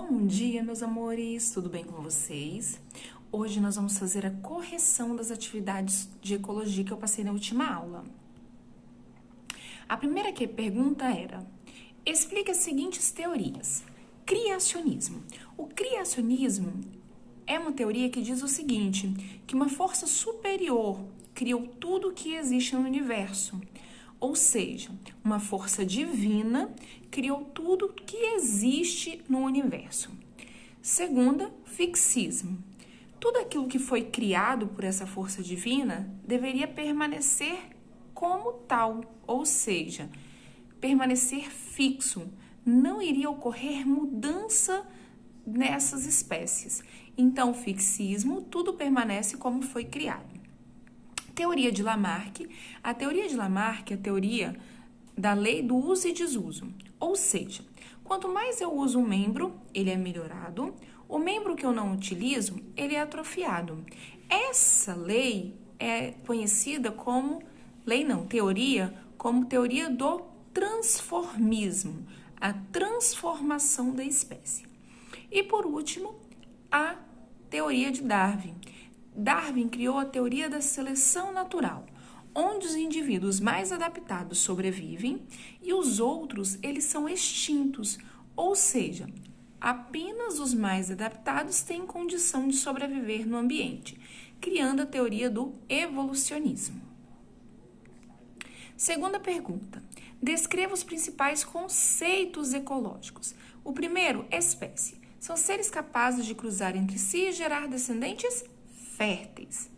Bom dia, meus amores, tudo bem com vocês? Hoje nós vamos fazer a correção das atividades de ecologia que eu passei na última aula. A primeira pergunta era: explique as seguintes teorias. Criacionismo. O criacionismo é uma teoria que diz o seguinte, que uma força superior criou tudo o que existe no universo. Ou seja, uma força divina criou tudo que existe no universo. Segunda, fixismo. Tudo aquilo que foi criado por essa força divina deveria permanecer como tal, ou seja, permanecer fixo. Não iria ocorrer mudança nessas espécies. Então, fixismo, tudo permanece como foi criado. Teoria de Lamarck. A teoria de Lamarck é a teoria da lei do uso e desuso. Ou seja, quanto mais eu uso um membro, ele é melhorado. O membro que eu não utilizo, ele é atrofiado. Essa lei é conhecida como, teoria, como teoria do transformismo, a transformação da espécie. E por último, a teoria de Darwin. Darwin criou a teoria da seleção natural, onde os indivíduos mais adaptados sobrevivem e os outros, eles são extintos, ou seja, apenas os mais adaptados têm condição de sobreviver no ambiente, criando a teoria do evolucionismo. Segunda pergunta: descreva os principais conceitos ecológicos. O primeiro, espécie. São seres capazes de cruzar entre si e gerar descendentes férteis.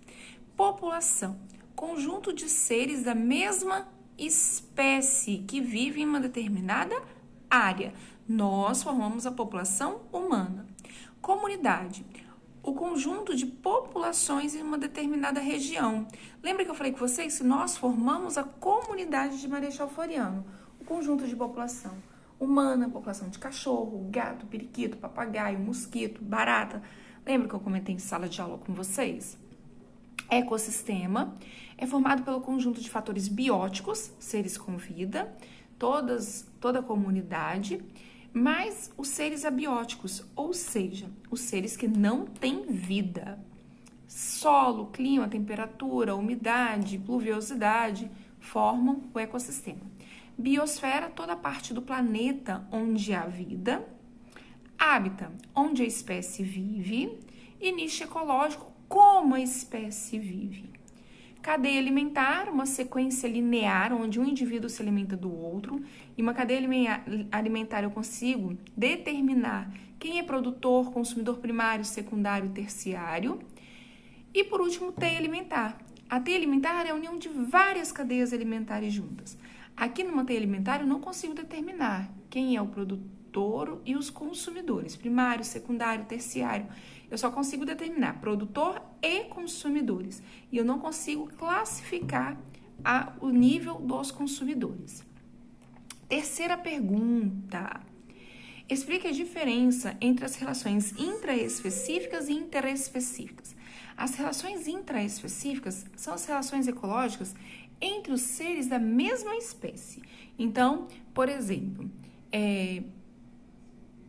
População. Conjunto de seres da mesma espécie que vivem em uma determinada área. Nós formamos a população humana. Comunidade. O conjunto de populações em uma determinada região. Lembra que eu falei com vocês que nós formamos a comunidade de Marechal Floriano, o conjunto de população humana, população de cachorro, gato, periquito, papagaio, mosquito, barata. Lembra que eu comentei em sala de aula com vocês? Ecossistema é formado pelo conjunto de fatores bióticos, seres com vida, toda a comunidade, mais os seres abióticos, ou seja, os seres que não têm vida. Solo, clima, temperatura, umidade, pluviosidade formam o ecossistema. Biosfera, toda a parte do planeta onde há vida. Hábitat, onde a espécie vive. E nicho ecológico, como a espécie vive. Cadeia alimentar, uma sequência linear onde um indivíduo se alimenta do outro. E uma cadeia alimentar eu consigo determinar quem é produtor, consumidor primário, secundário e terciário. E por último, teia alimentar. A teia alimentar é a união de várias cadeias alimentares juntas. Aqui numa teia alimentar eu não consigo determinar quem é o produtor e os consumidores, primário, secundário, terciário. Eu só consigo determinar produtor e consumidores. E eu não consigo classificar o nível dos consumidores. Terceira pergunta. Explique a diferença entre as relações intraespecíficas e interespecíficas. As relações intraespecíficas são as relações ecológicas entre os seres da mesma espécie. Então, por exemplo,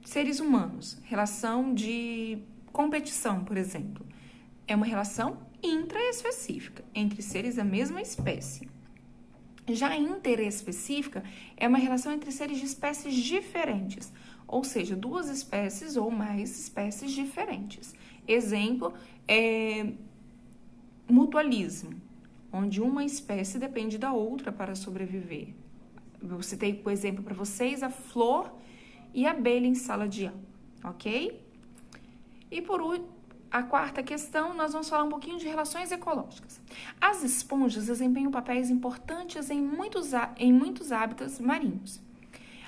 seres humanos, relação de competição, por exemplo, é uma relação intraespecífica entre seres da mesma espécie. Já a interespecífica é uma relação entre seres de espécies diferentes, ou seja, duas espécies ou mais espécies diferentes. Exemplo, mutualismo, onde uma espécie depende da outra para sobreviver. Eu citei, por exemplo, para vocês a flor e a abelha em sala de aula, ok? E por último, a quarta questão, nós vamos falar um pouquinho de relações ecológicas. As esponjas desempenham papéis importantes em muitos hábitats marinhos.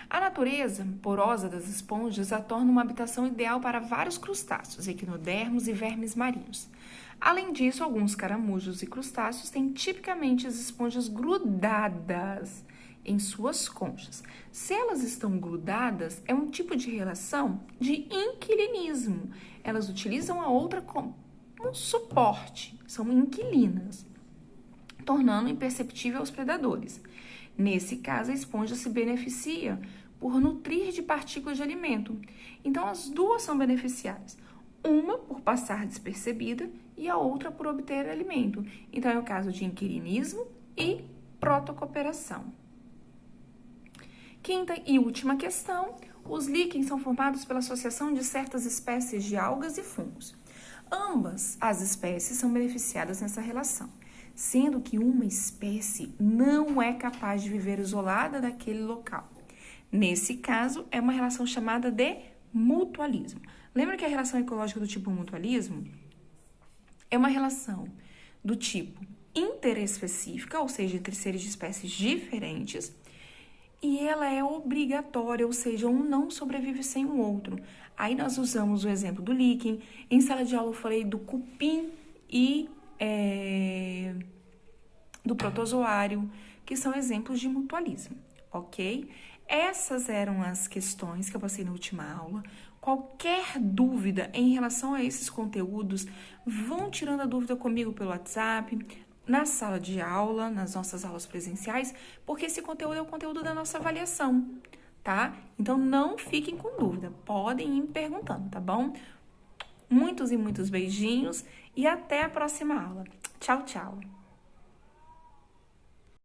A natureza porosa das esponjas a torna uma habitação ideal para vários crustáceos, equinodermos e vermes marinhos. Além disso, alguns caramujos e crustáceos têm tipicamente as esponjas grudadas em suas conchas. Se elas estão grudadas, é um tipo de relação de inquilinismo. Elas utilizam a outra como um suporte, são inquilinas, tornando imperceptível aos predadores. Nesse caso, a esponja se beneficia por nutrir de partículas de alimento. Então, as duas são beneficiadas. Uma por passar despercebida e a outra por obter alimento. Então, é o caso de inquilinismo e protocooperação. Quinta e última questão. Os líquens são formados pela associação de certas espécies de algas e fungos. Ambas as espécies são beneficiadas nessa relação, sendo que uma espécie não é capaz de viver isolada daquele local. Nesse caso, é uma relação chamada de mutualismo. Lembra que a relação ecológica do tipo mutualismo é uma relação do tipo interespecífica, ou seja, entre seres de espécies diferentes, e ela é obrigatória, ou seja, um não sobrevive sem o outro. Aí nós usamos o exemplo do líquen. Em sala de aula eu falei do cupim e do protozoário, que são exemplos de mutualismo, ok? Essas eram as questões que eu passei na última aula. Qualquer dúvida em relação a esses conteúdos, vão tirando a dúvida comigo pelo WhatsApp, na sala de aula, nas nossas aulas presenciais, porque esse conteúdo é o conteúdo da nossa avaliação, tá? Então, não fiquem com dúvida, podem ir me perguntando, tá bom? Muitos e muitos beijinhos e até a próxima aula. Tchau, tchau!